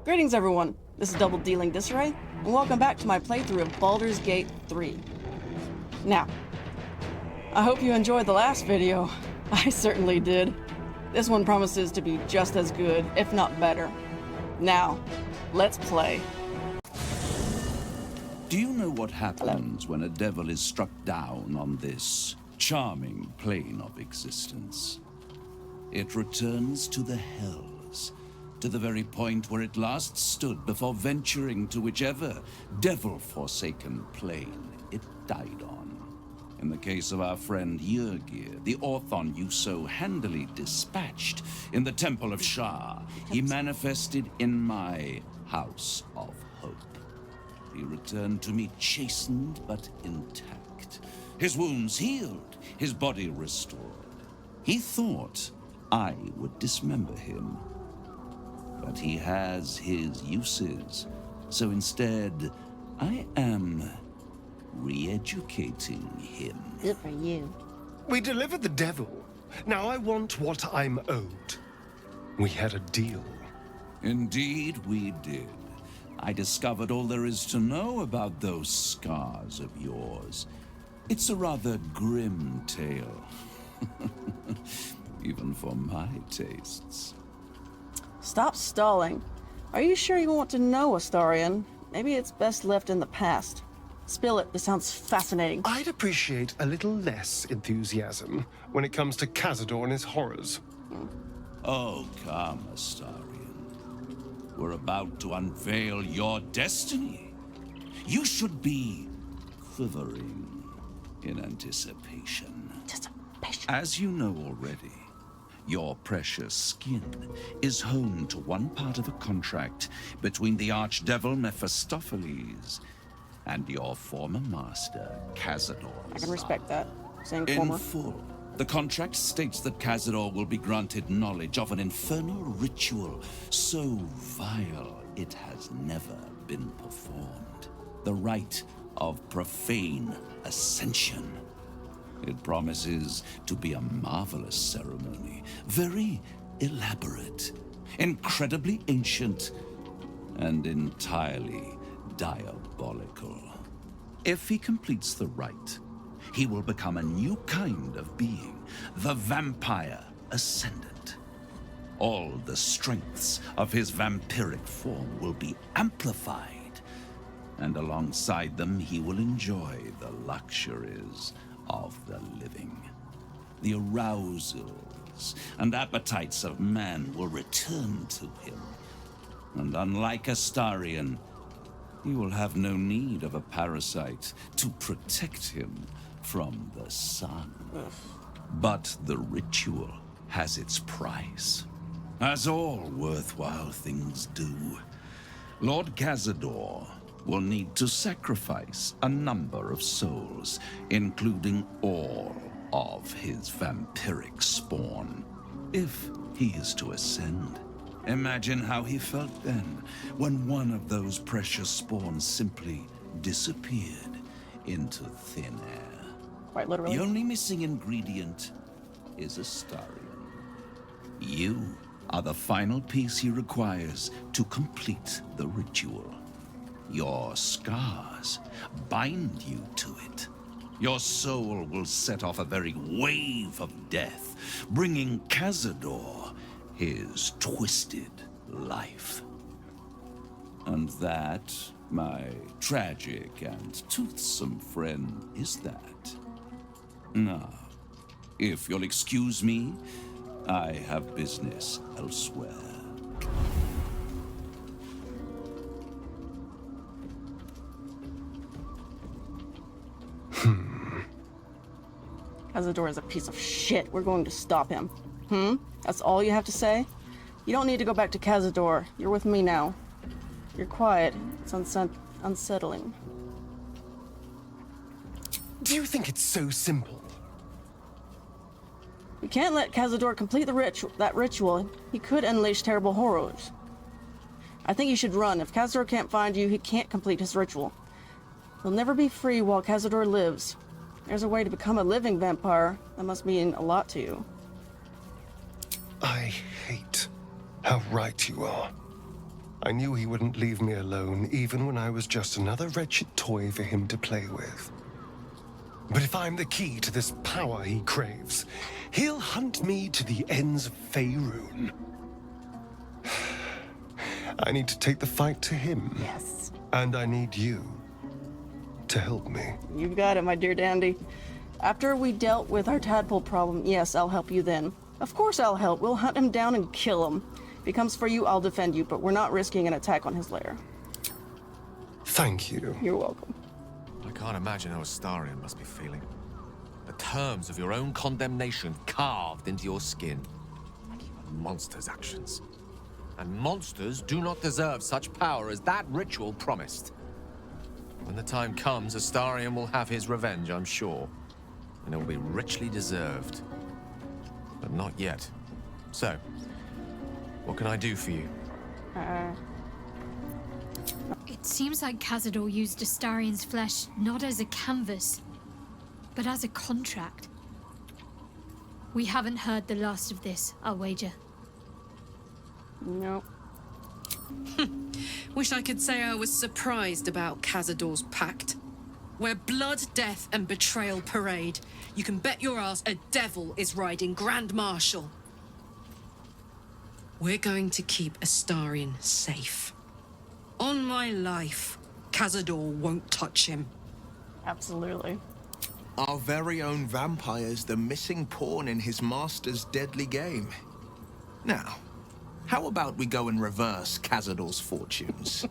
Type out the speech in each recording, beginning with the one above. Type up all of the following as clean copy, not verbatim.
Greetings everyone, this is Double Dealing Disarray, and welcome back to my playthrough of Baldur's Gate 3. Now, I hope you enjoyed the last video. I certainly did. This one promises to be just as good, if not better. Now, let's play. Do you know what happens when a devil is struck down on this charming plane of existence? It returns to the hells, to the very point where it last stood before venturing to whichever devil-forsaken plane it died on. In the case of our friend Yrgir, the Orthon you so handily dispatched in the Temple of Shah, he manifested in my House of Hope. He returned to me chastened but intact, his wounds healed, his body restored. He thought I would dismember him, but he has his uses, so instead I am re-educating him. Good for you. We delivered the devil. Now I want what I'm owed. We had a deal. Indeed we did. I discovered all there is to know about those scars of yours. It's a rather grim tale. Even for my tastes. Stop stalling. Are you sure you want to know, Astarion? Maybe it's best left in the past. Spill it, this sounds fascinating. I'd appreciate a little less enthusiasm when it comes to Cazador and his horrors. Oh, come, Astarion. We're about to unveil your destiny. You should be quivering in anticipation. As you know already, your precious skin is home to one part of a contract between the archdevil Mephistopheles and your former master, Cazador. I can respect that. Saying In former. full, the contract states that Cazador will be granted knowledge of an infernal ritual so vile it has never been performed. The rite of profane ascension. It promises to be a marvelous ceremony, very elaborate, incredibly ancient, and entirely diabolical. If he completes the rite, he will become a new kind of being, the Vampire Ascendant. All the strengths of his vampiric form will be amplified, and alongside them he will enjoy the luxuries of the living. The arousals and appetites of man will return to him, and unlike Astarion, he will have no need of a parasite to protect him from the sun. But the ritual has its price, as all worthwhile things do. Lord Cazador will need to sacrifice a number of souls, including all of his vampiric spawn, if he is to ascend. Imagine how he felt then, when one of those precious spawns simply disappeared into thin air. Quite literally. The only missing ingredient is Astarion. You are the final piece he requires to complete the ritual. Your scars bind you to it. Your soul will set off a very wave of death, bringing Cazador his twisted life. And that, my tragic and toothsome friend, is that. Now, if you'll excuse me, I have business elsewhere. Cazador is a piece of shit. We're going to stop him. That's all you have to say? You don't need to go back to Cazador. You're with me now. You're quiet. It's unsettling. Do you think it's so simple? We can't let Cazador complete that ritual. He could unleash terrible horrors. I think you should run. If Cazador can't find you, he can't complete his ritual. He'll never be free while Cazador lives. There's a way to become a living vampire. That must mean a lot to you. I hate how right you are. I knew he wouldn't leave me alone, even when I was just another wretched toy for him to play with. But if I'm the key to this power he craves, he'll hunt me to the ends of Faerun. I need to take the fight to him. Yes. And I need you to help me. You've got it, my dear dandy. After we dealt with our tadpole problem, yes, I'll help you then. Of course I'll help. We'll hunt him down and kill him. If he comes for you, I'll defend you, but we're not risking an attack on his lair. Thank you. You're welcome. I can't imagine how Astarion must be feeling. The terms of your own condemnation carved into your skin. A monster's actions. And monsters do not deserve such power as that ritual promised. When the time comes, Astarion will have his revenge, I'm sure. And it will be richly deserved. But not yet. So, what can I do for you? It seems like Cazador used Astarion's flesh not as a canvas, but as a contract. We haven't heard the last of this, I'll wager. No. Wish I could say I was surprised about Cazador's pact. Where blood, death, and betrayal parade, you can bet your ass a devil is riding Grand Marshal. We're going to keep Astarion safe. On my life, Cazador won't touch him. Absolutely. Our very own vampire's the missing pawn in his master's deadly game. Now, how about we go and reverse Cazador's fortunes?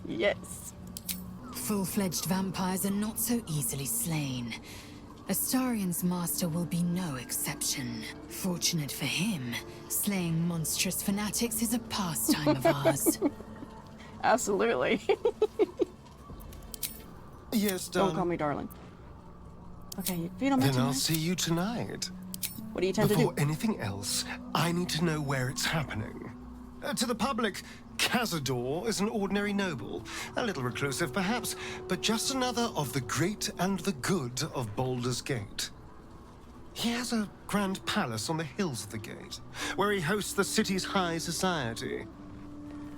Yes. Full-fledged vampires are not so easily slain. Astarion's master will be no exception. Fortunate for him, slaying monstrous fanatics is a pastime of ours. Absolutely. Yes, Don't darling. call me darling. Okay, if you don't mind Then I'll tonight, see you tonight. what do you tend to Before do? anything else, I need to know where it's happening. To the public, Cazador is an ordinary noble. A little reclusive, perhaps, but just another of the great and the good of Baldur's Gate. He has a grand palace on the hills of the gate, where he hosts the city's high society.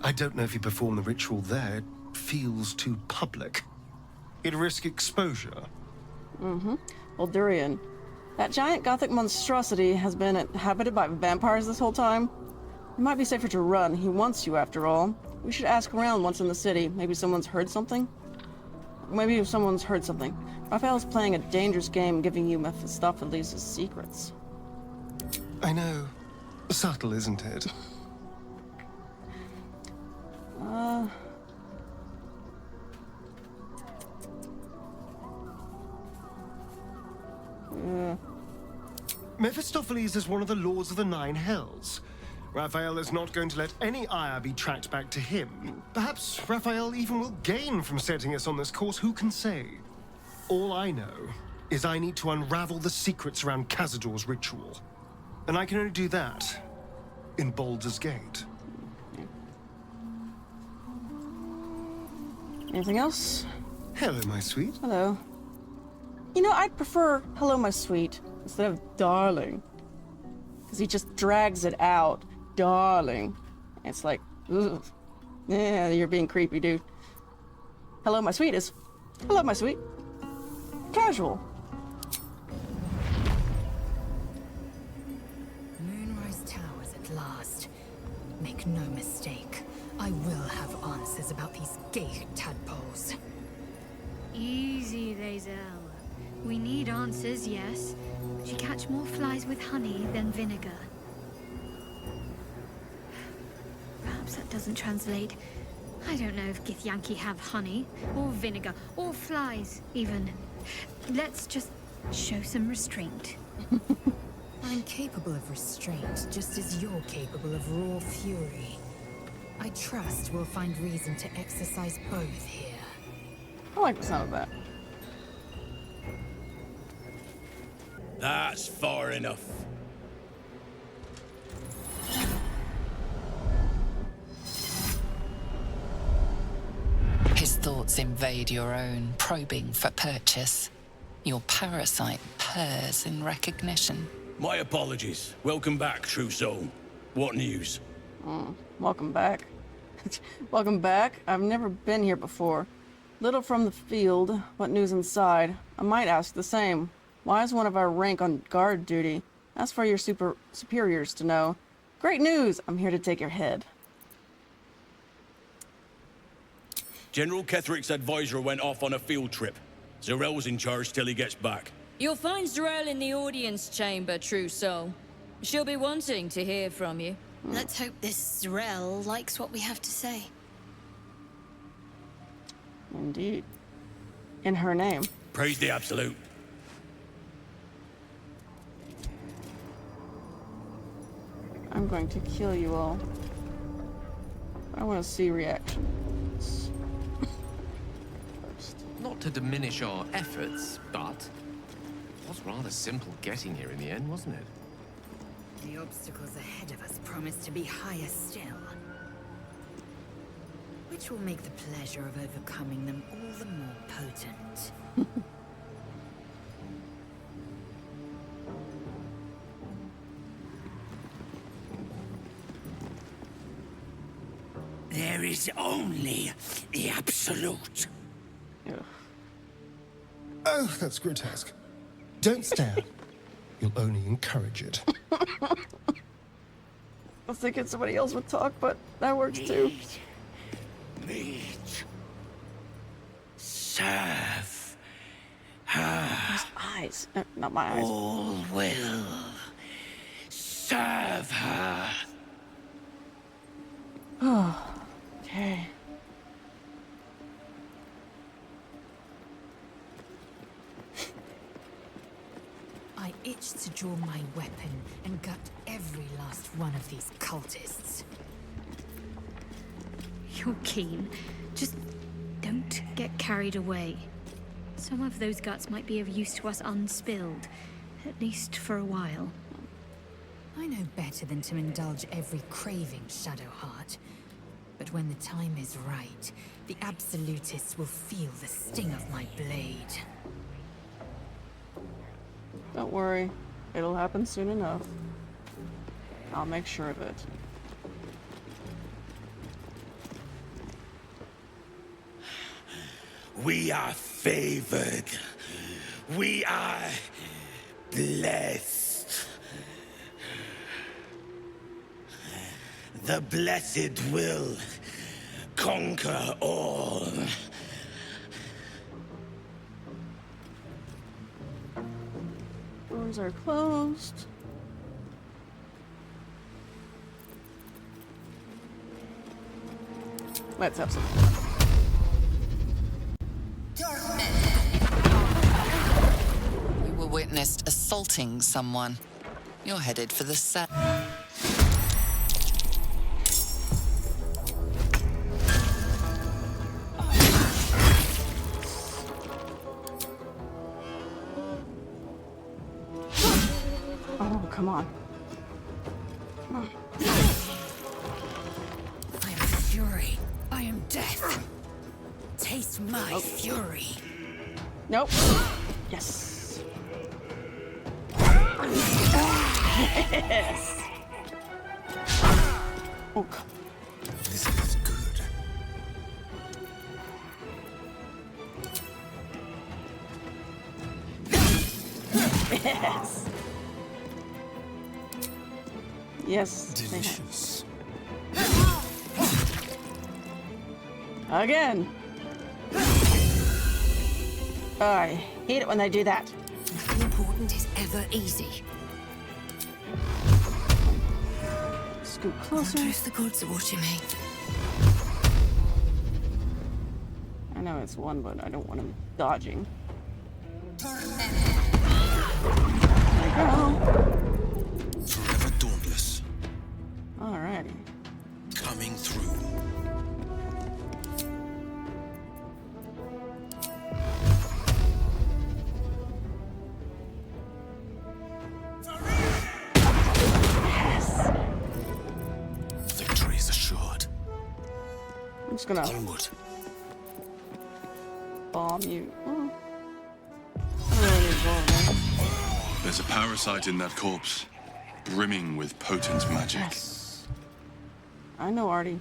I don't know if he performed the ritual there. It feels too public. He'd risk exposure. Baldurian. That giant gothic monstrosity has been inhabited by vampires this whole time. It might be safer to run. He wants you, after all. We should ask around once in the city. Maybe someone's heard something? Raphael's playing a dangerous game, giving you Mephistopheles' secrets. I know. Subtle, isn't it? Mephistopheles is one of the Lords of the Nine Hells. Raphael is not going to let any ire be tracked back to him. Perhaps Raphael even will gain from setting us on this course, who can say? All I know is I need to unravel the secrets around Cazador's ritual. And I can only do that in Baldur's Gate. Anything else? Hello, my sweet. Hello. You know, I'd prefer hello, my sweet, instead of darling. Because he just drags it out. Darling. It's like, ugh. Yeah, you're being creepy, dude. Hello, my sweet is hello, my sweet. Casual. Moonrise Towers at last. Make no mistake, I will have answers about these gay tadpoles. Easy, Lae'zel. We need answers, yes. But you catch more flies with honey than vinegar. Perhaps that doesn't translate. I don't know if Githyanki have honey, or vinegar, or flies, even. Let's just show some restraint. I'm capable of restraint, just as you're capable of raw fury. I trust we'll find reason to exercise both here. I like the sound of that. That's far enough. His thoughts invade your own, probing for purchase. Your parasite purrs in recognition. My apologies. Welcome back, true soul. What news? Welcome back. Welcome back. I've never been here before. Little from the field. What news inside? I might ask the same. Why is one of our rank on guard duty? Ask for your superiors to know. Great news! I'm here to take your head. General Ketherick's advisor went off on a field trip. Zarel's in charge till he gets back. You'll find Zarel in the audience chamber, true soul. She'll be wanting to hear from you. Let's hope this Zarel likes what we have to say. Indeed. In her name. Praise the Absolute. I'm going to kill you all. I want to see reactions. First. Not to diminish our efforts, but it was rather simple getting here in the end, wasn't it? The obstacles ahead of us promise to be higher still, which will make the pleasure of overcoming them all the more potent. There is only the Absolute. Ugh. Oh, that's grotesque. Don't stare. You'll only encourage it. I was thinking somebody else would talk, but that works too. Meet. Serve. Her. Those eyes. Not my eyes. All will. Serve her. Oh. Okay. I itch to draw my weapon and gut every last one of these cultists. You're keen. Just don't get carried away. Some of those guts might be of use to us unspilled, at least for a while. I know better than to indulge every craving, Shadowheart. But when the time is right, the Absolutists will feel the sting of my blade. Don't worry. It'll happen soon enough. I'll make sure of it. We are favored. We are blessed. The blessed will conquer all. Doors are closed. Let's have some fun. You were witnessed assaulting someone. You're headed for the cell. Oh, come on. I am fury. I am death. Taste my fury. Nope. Yes. Yes. Oh, come. This is good. Yes. Yes. Delicious. Again. Oh, I hate it when they do that. Nothing important is ever easy. Scoot I closer. wonder if the gods are watching me. I know it's one, but I don't want him dodging. There we go. Forever dauntless. Alrighty. Coming through. Yes. Victory is assured. I'm just gonna Onward. bomb you. Oh. I don't really need bomb, man. There's a parasite in that corpse, brimming with potent magic. Yes. I know, Artie.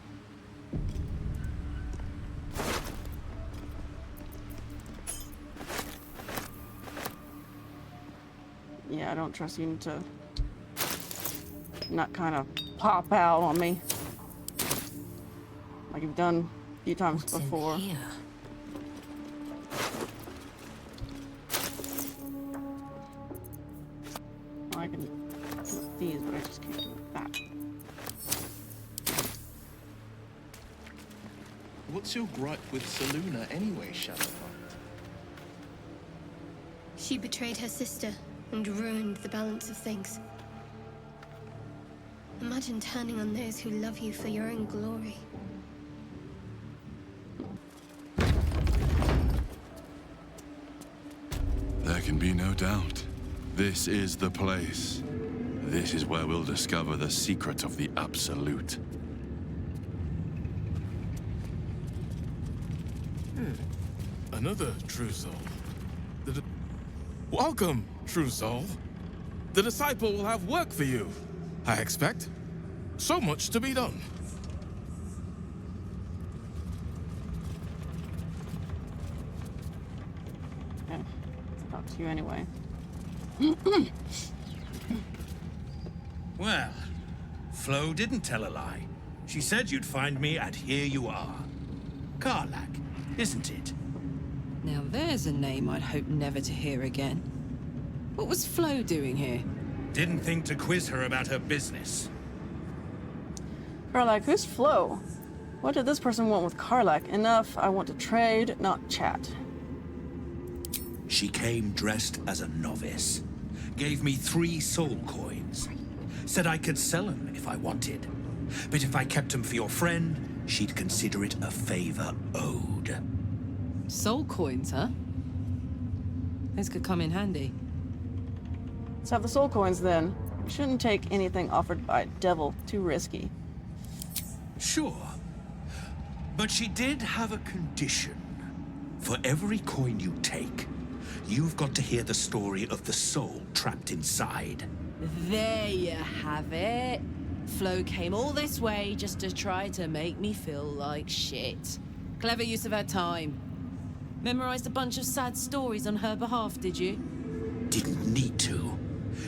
Yeah, I don't trust you to not kind of pop out on me like you've done a few times before. Here? Well, I can do these, but I just can't do that. What's your gripe with Seluna anyway, Shadowheart? She betrayed her sister and ruined the balance of things. Imagine turning on those who love you for your own glory. There can be no doubt. This is the place. This is where we'll discover the secret of the Absolute. Another true soul. Welcome, true soul. The disciple will have work for you, I expect. So much to be done. Okay, talk to you anyway. Well, Flo didn't tell a lie. She said you'd find me, and here you are. Karlach, isn't it? Now there's a name I'd hope never to hear again. What was Flo doing here? Didn't think to quiz her about her business. Karlach, who's Flo? What did this person want with Karlach? Enough, I want to trade, not chat. She came dressed as a novice. Gave me 3 soul coins. Said I could sell them if I wanted. But if I kept them for your friend, she'd consider it a favor owed. Soul coins, huh? Those could come in handy. Let's have the soul coins then. We shouldn't take anything offered by a devil. Too risky. Sure. But she did have a condition. For every coin you take, you've got to hear the story of the soul trapped inside. There you have it. Flo came all this way just to try to make me feel like shit. Clever use of her time. Memorized a bunch of sad stories on her behalf, did you? Didn't need to.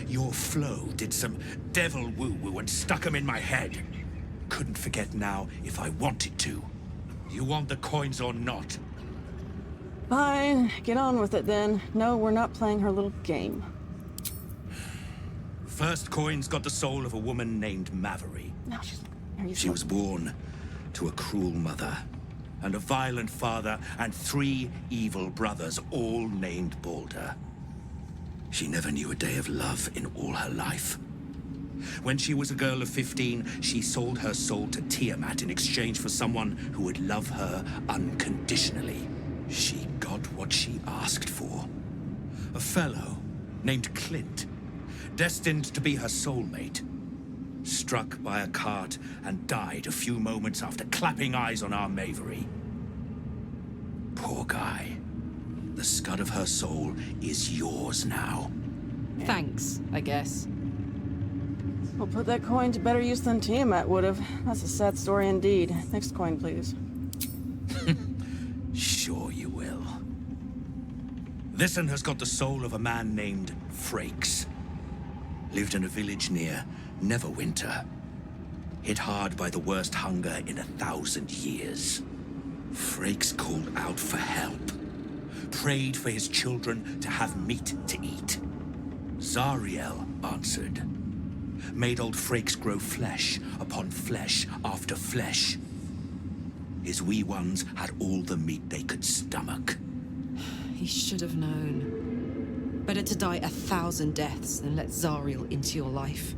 Your Flo did some devil woo-woo and stuck 'em in my head. Couldn't forget now if I wanted to. You want the coins or not? Fine, get on with it then. No, we're not playing her little game. First coin's got the soul of a woman named Mavery. No, She was born to a cruel mother, and a violent father, and 3 evil brothers, all named Baldur. She never knew a day of love in all her life. When she was a girl of 15, she sold her soul to Tiamat in exchange for someone who would love her unconditionally. She got what she asked for. A fellow named Clint, destined to be her soulmate, struck by a cart and died a few moments after clapping eyes on our Mavery. Poor guy. The scud of her soul is yours now. Thanks, I guess. We'll put that coin to better use than Tiamat would have. That's a sad story indeed. Next coin, please. Sure you will. This one has got the soul of a man named Frakes. Lived in a village near Neverwinter. Hit hard by the worst hunger in 1,000 years. Frakes called out for help. Prayed for his children to have meat to eat. Zariel answered. Made old Frakes grow flesh upon flesh after flesh. His wee ones had all the meat they could stomach. He should have known. Better to die 1,000 deaths than let Zariel into your life.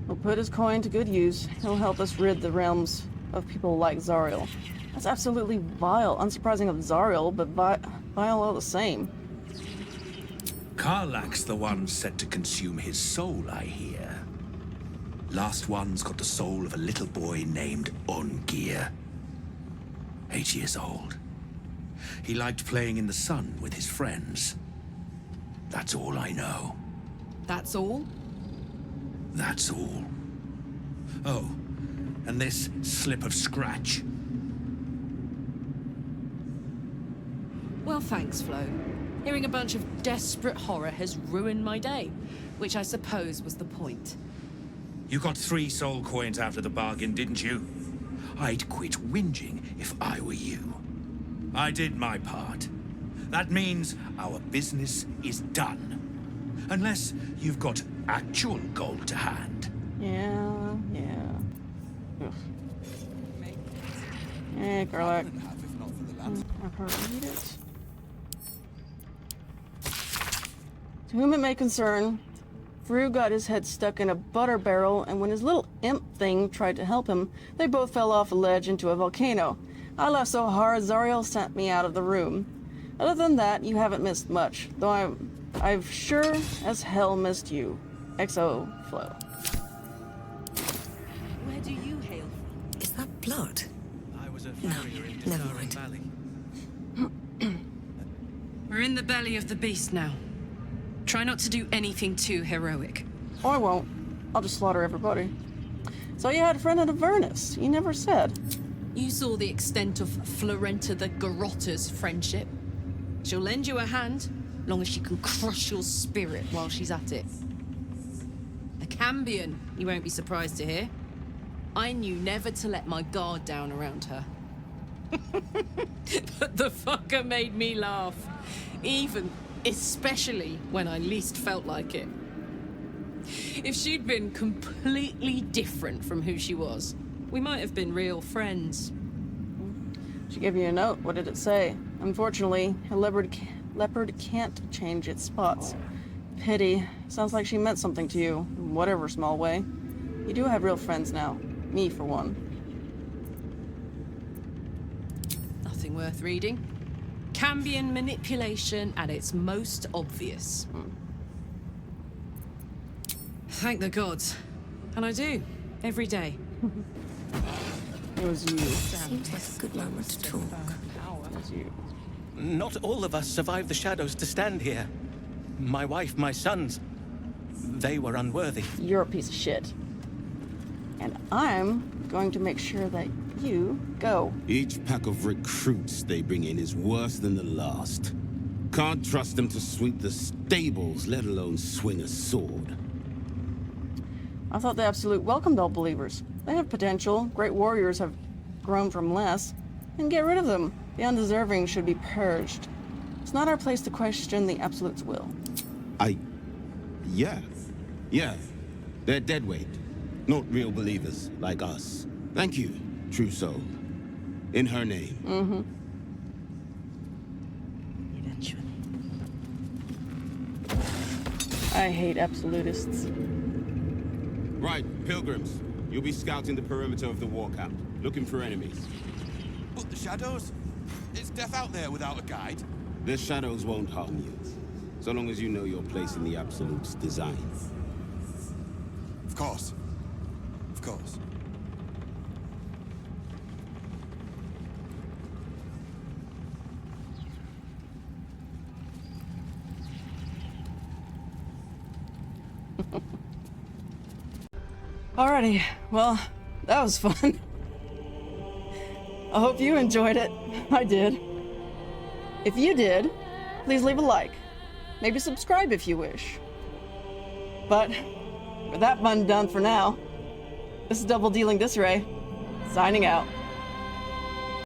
We'll put his coin to good use. He'll help us rid the realms of people like Zariel. That's absolutely vile. Unsurprising of Zariel, but vile all the same. Karlach's the one set to consume his soul, I hear. Last one's got the soul of a little boy named Ongir. 8 years old. He liked playing in the sun with his friends. That's all I know. That's all? That's all. Oh, and this slip of scratch. Well, thanks, Flo. Hearing a bunch of desperate horror has ruined my day, which I suppose was the point. You got 3 soul coins out of the bargain, didn't you? I'd quit whinging if I were you. I did my part. That means our business is done. Unless you've got actual gold to hand. Yeah. Ugh. Eh, Garlic. Have her read it. To whom it may concern, Fru got his head stuck in a butter barrel, and when his little imp thing tried to help him, they both fell off a ledge into a volcano. I laughed so hard, Zariel sent me out of the room. Other than that, you haven't missed much, though I've sure as hell missed you. XO Flo. Where do you hail from? Is that blood? I was a No, farrier in never Astarion mind. Valley. We're in the belly of the beast now. Try not to do anything too heroic. Oh, I won't. I'll just slaughter everybody. So you had a friend at Avernus. You never said. You saw the extent of Florenta the Garrotta's friendship. She'll lend you a hand, long as she can crush your spirit while she's at it. A Cambion, you won't be surprised to hear. I knew never to let my guard down around her. But the fucker made me laugh. Especially when I least felt like it. If she'd been completely different from who she was, we might have been real friends. She gave you a note. What did it say? Unfortunately, a leopard can't change its spots. Pity. Sounds like she meant something to you, in whatever small way. You do have real friends now. Me, for one. Nothing worth reading. Cambion manipulation at its most obvious. Thank the gods. And I do, every day. It was you. Seems like a good moment to talk. It was you. Not all of us survived the shadows to stand here. My wife, my sons, they were unworthy. You're a piece of shit. And I'm going to make sure that you go. Each pack of recruits they bring in is worse than the last. Can't trust them to sweep the stables, let alone swing a sword. I thought the Absolute welcomed all believers. They have potential. Great warriors have grown from less. And get rid of them. The undeserving should be purged. It's not our place to question the Absolute's will. Yeah. They're deadweight. Not real believers, like us. Thank you, true soul. In her name. Mm-hmm. I hate absolutists. Right, pilgrims. You'll be scouting the perimeter of the war camp, looking for enemies. But the shadows? Is death out there without a guide? The shadows won't harm you, so long as you know your place in the Absolute's design. Of course. Of course. Alrighty, well, that was fun. I hope you enjoyed it. I did. If you did, please leave a like. Maybe subscribe if you wish. But with that fun done for now, this is Double Dealing Disarray, signing out.